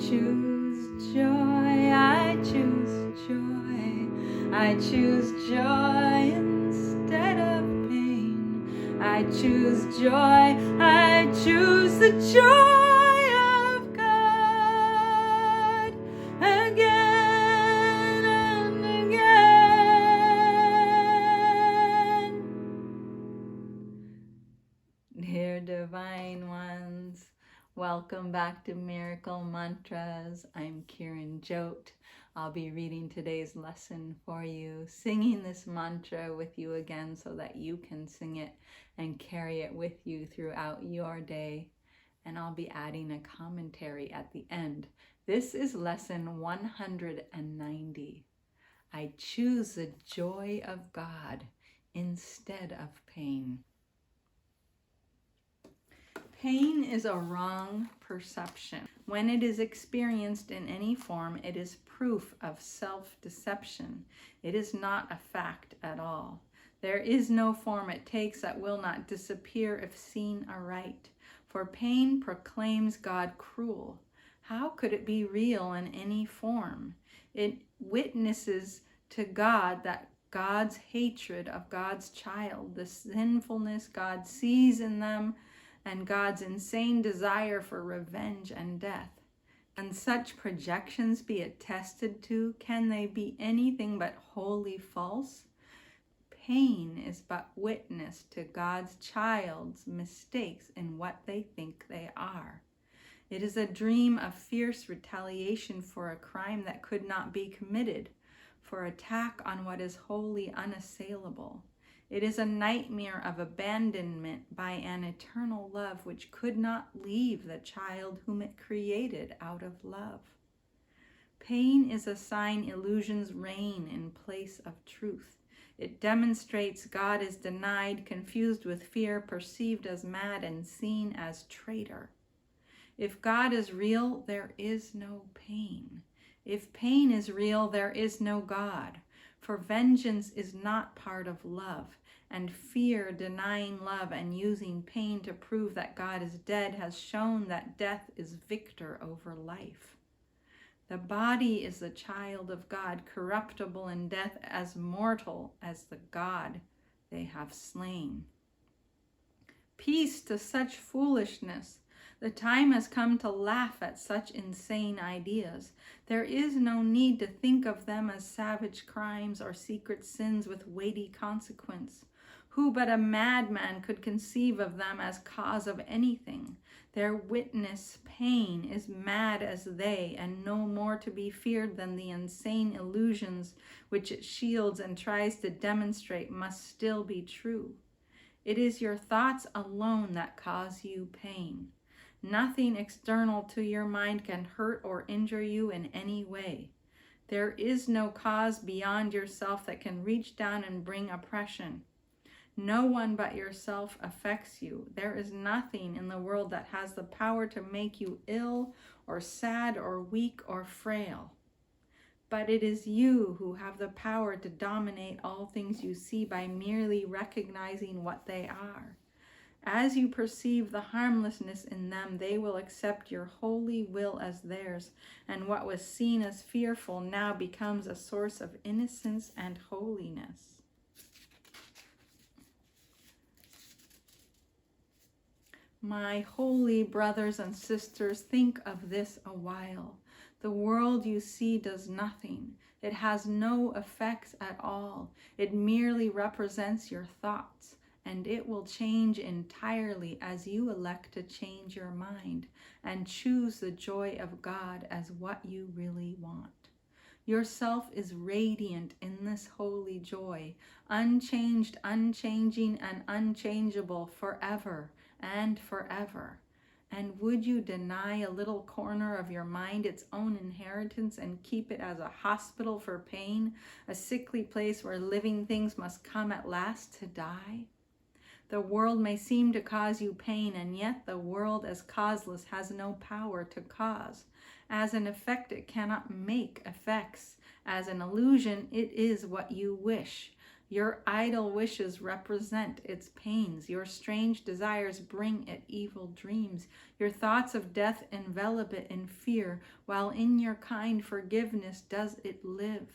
choose joy, I choose joy, I choose joy instead of pain. I choose joy, I choose the joy of God again and again. Dear Divine Ones, welcome back to Miracle Mantras. I'm Kiran Jot. I'll be reading today's lesson for you, singing this mantra with you again so that you can sing it and carry it with you throughout your day. And I'll be adding a commentary at the end. This is lesson 190. I choose the joy of God instead of pain. Pain is a wrong perception. When it is experienced in any form, it is proof of self-deception. It is not a fact at all. There is no form it takes that will not disappear if seen aright. For pain proclaims God cruel. How could it be real in any form? It witnesses to God that God's hatred of God's child, the sinfulness God sees in them, and God's insane desire for revenge and death. Can such projections be attested to? Can they be anything but wholly false? Pain is but witness to God's child's mistakes in what they think they are. It is a dream of fierce retaliation for a crime that could not be committed, for attack on what is wholly unassailable. It is a nightmare of abandonment by an eternal love which could not leave the child whom it created out of love. Pain is a sign illusions reign in place of truth. It demonstrates God is denied, confused with fear, perceived as mad, and seen as traitor. If God is real, there is no pain. If pain is real, there is no God. For vengeance is not part of love, and fear, denying love and using pain to prove that God is dead, has shown that death is victor over life. The body is the child of God, corruptible in death, as mortal as the God they have slain. Peace to such foolishness! The time has come to laugh at such insane ideas. There is no need to think of them as savage crimes or secret sins with weighty consequence. Who but a madman could conceive of them as cause of anything? Their witness, pain, is mad as they, and no more to be feared than the insane illusions which it shields and tries to demonstrate must still be true. It is your thoughts alone that cause you pain. Nothing external to your mind can hurt or injure you in any way. There is no cause beyond yourself that can reach down and bring oppression. No one but yourself affects you. There is nothing in the world that has the power to make you ill or sad or weak or frail. But it is you who have the power to dominate all things you see by merely recognizing what they are. As you perceive the harmlessness in them, they will accept your holy will as theirs, and what was seen as fearful now becomes a source of innocence and holiness. My holy brothers and sisters, think of this a while. The world you see does nothing. It has no effects at all. It merely represents your thoughts. And it will change entirely as you elect to change your mind and choose the joy of God as what you really want. Yourself is radiant in this holy joy, unchanged, unchanging, and unchangeable forever and forever. And would you deny a little corner of your mind its own inheritance and keep it as a hospital for pain, a sickly place where living things must come at last to die? The world may seem to cause you pain, and yet the world as causeless has no power to cause. As an effect, it cannot make effects. As an illusion, it is what you wish. Your idle wishes represent its pains. Your strange desires bring it evil dreams. Your thoughts of death envelop it in fear, while in your kind forgiveness does it live.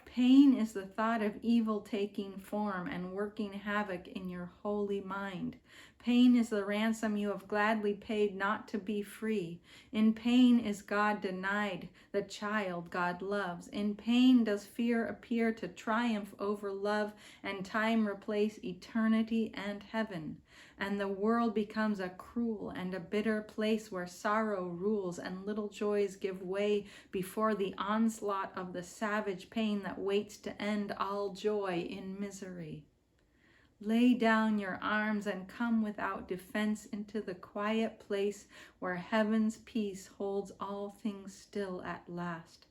Pain is the thought of evil taking form and working havoc in your holy mind. Pain is the ransom you have gladly paid not to be free. In pain is God denied, the child God loves. In pain does fear appear to triumph over love, and time replace eternity and heaven. And the world becomes a cruel and a bitter place where sorrow rules and little joys give way before the onslaught of the savage pain that waits to end all joy in misery. Lay down your arms and come without defense into the quiet place where heaven's peace holds all things still at last.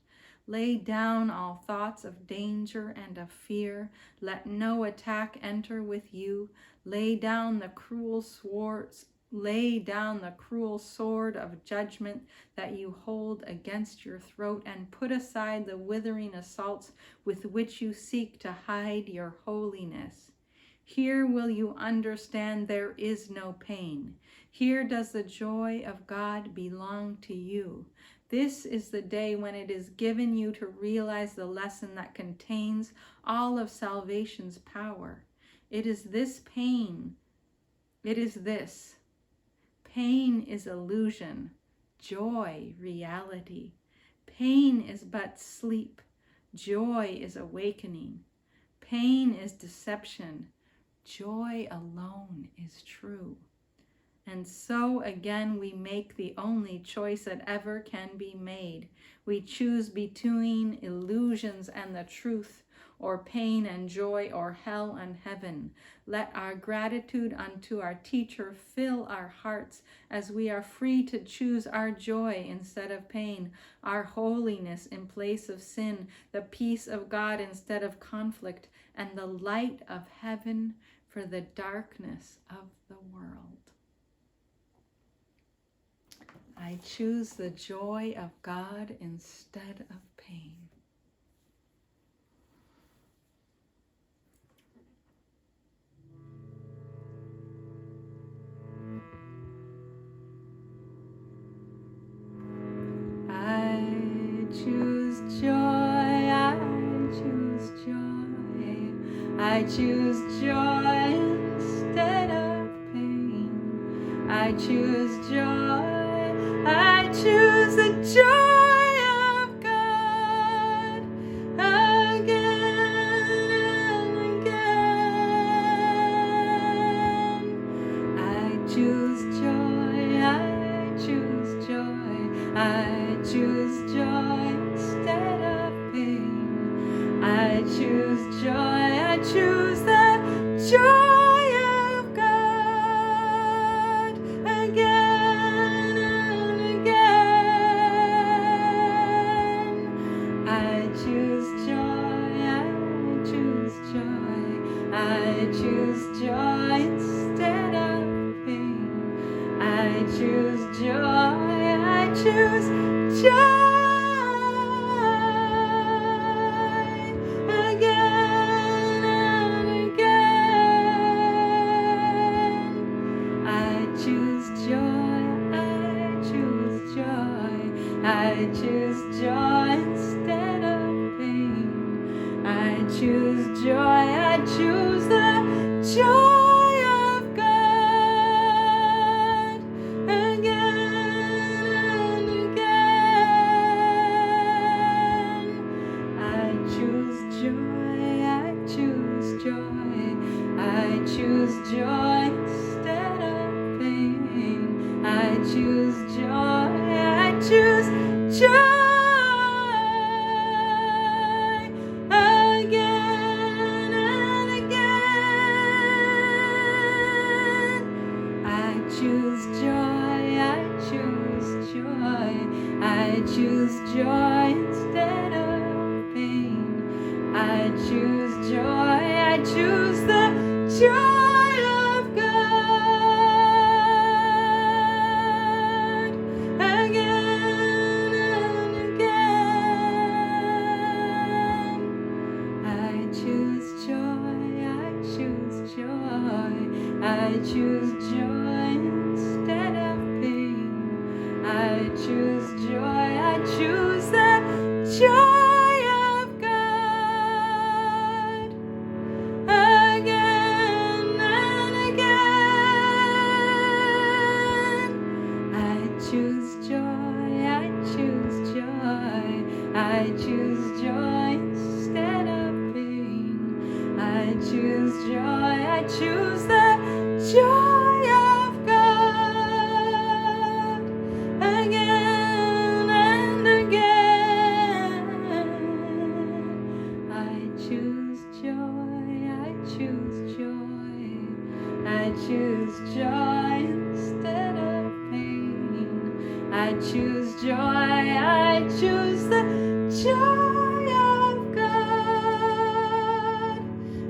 Lay down all thoughts of danger and of fear. Let no attack enter with you. Lay down the cruel sword of judgment that you hold against your throat, and put aside the withering assaults with which you seek to hide your holiness. Here will you understand there is no pain. Here does the joy of God belong to you. This is the day when it is given you to realize the lesson that contains all of salvation's power. It is this. Pain is illusion, joy reality. Pain is but sleep, joy is awakening. Pain is deception, joy alone is true. And so again we make the only choice that ever can be made. We choose between illusions and the truth, or pain and joy, or hell and heaven. Let our gratitude unto our teacher fill our hearts as we are free to choose our joy instead of pain, our holiness in place of sin, the peace of God instead of conflict, and the light of heaven for the darkness of the world. I choose the joy of God instead of pain. I choose joy, I choose joy. I choose joy instead of pain. I choose joy. I choose the joy of God again and again. I choose joy, I choose joy. I choose joy instead of pain. I choose joy, I choose the joy. I choose joy instead of pain. I choose joy, I choose joy again and again. I choose joy, I choose joy. I choose joy instead of pain. I choose joy, I choose the joy of God again and again. I choose joy, I choose joy. I choose joy instead of pain. I choose joy, I choose joy. I choose joy instead of pain. I choose joy, I choose the joy of God again and again. I choose joy. choose joy instead of pain. I choose joy. I choose the joy of God again and again. I choose joy. I choose joy. I choose joy instead of pain. I choose joy. I choose the joy of God again and again. I choose joy. I choose joy. I choose joy instead of pain. I choose joy. I choose the joy of God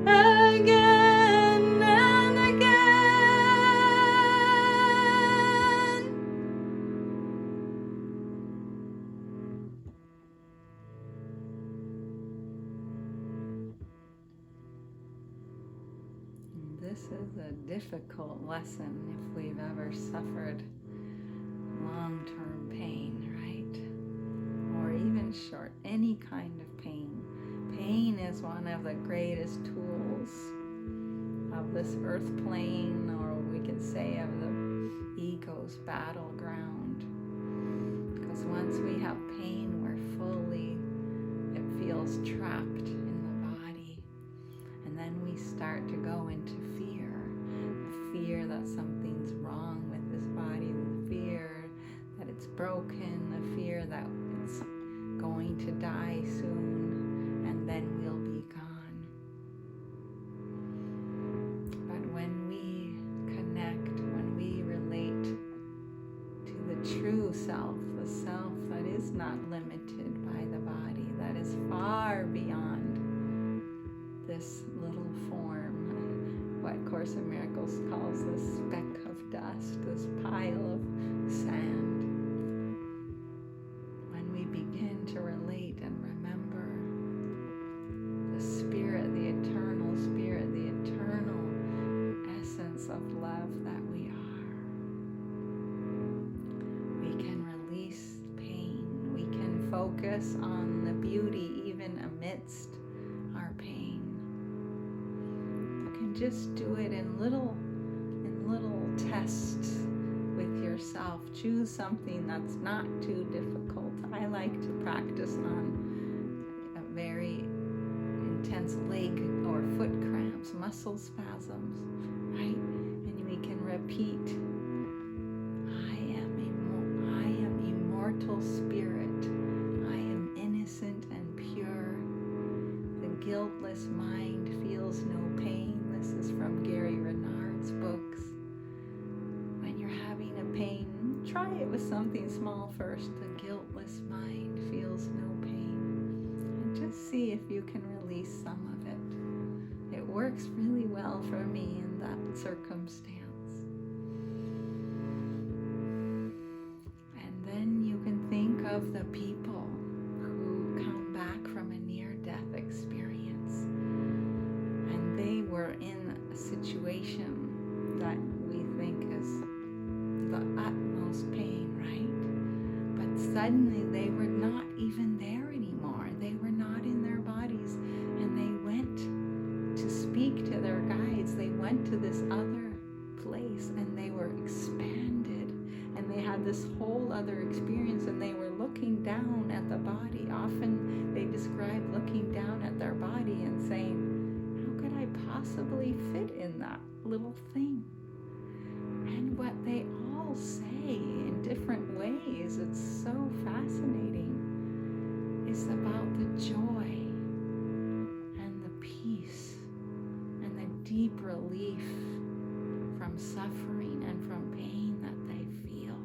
again and again. This is a difficult lesson if we've ever suffered long-term pain, right? Or even short, any kind of pain. Pain is one of the greatest tools of this earth plane, or we can say of the ego's battleground. Because once we have pain, we're fully, it feels trapped in the body. And then we start to go into fear. The fear that something's wrong with this body, the fear that it's broken, the fear that it's going to die soon, and then we'll be gone. But when we connect, when we relate to the true self, the self that is not limited by the body, that is far beyond this little form, what Course in Miracles calls this speck of dust, this pile of sand. When we begin to relate and remember the spirit, the eternal essence of love that we are, we can release pain. We can focus on the beauty even amidst our pain. You can just do it in little tests with yourself. Choose something that's not too difficult. I like to practice on a very intense leg or foot cramps, muscle spasms, right? And we can repeat, I am immortal spirit. I am innocent and pure. The guiltless mind feels no pain. This is from Gary Renard's books. When you're having a pain, try it with something small first. The guiltless mind feels no pain. And just see if you can release some of it. It works really well for me in that circumstance. And then you can think of the people who come back from a near-death experience. And they were in a situation that we think is the utmost pain, right? But suddenly they were not even there anymore. They were not in their bodies, and they went to speak to their guides. They went to this other place, and they were expanded, and they had this whole other experience, and they were looking down at the body. Often they describe looking down at their body and saying, how could I possibly fit in that little thing? And what they all say in different ways, it's so fascinating, is about the joy and the peace and the deep relief from suffering and from pain that they feel.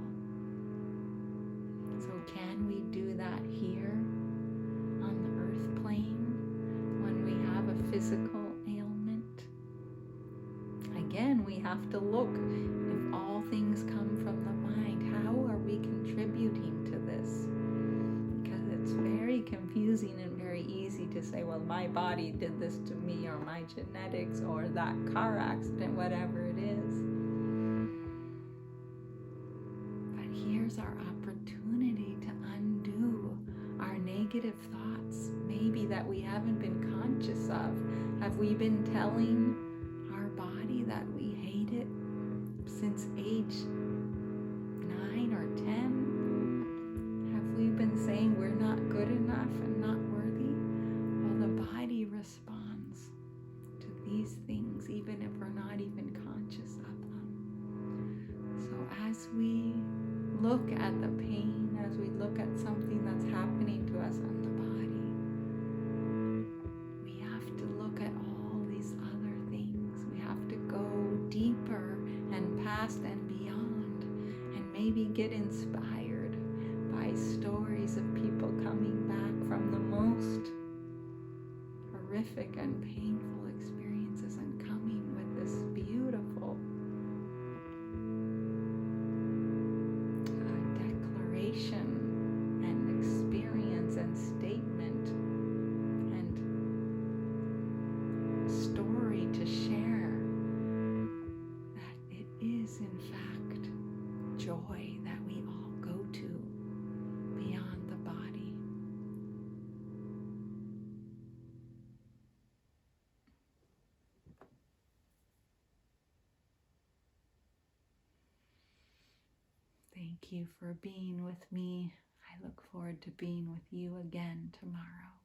So can we do that here on the earth plane when we have a physical ailment? Again, we have to look. If all things come from the mind, how are we contributing to this? Because it's very confusing and very easy to say, well, my body did this to me, or my genetics, or that car accident, whatever it is. here's our opportunity to undo our negative thoughts, maybe that we haven't been conscious of. Have we been telling our body that we hate it since age 9 or 10? Have we been saying we're not good enough and not worthy? Well, the body responds to these things even if we're not even conscious of them. So as we look at the pain, as we look at something that's happening to us on the body, we have to look at all these other things. We have to go deeper and past and beyond, and maybe get inspired by stories of people coming back from the most horrific and painful experiences and coming with this beautiful declaration and experience and statement and story to share that it is in fact joy that we all go to beyond the body. Thank you for being with me. I look forward to being with you again tomorrow.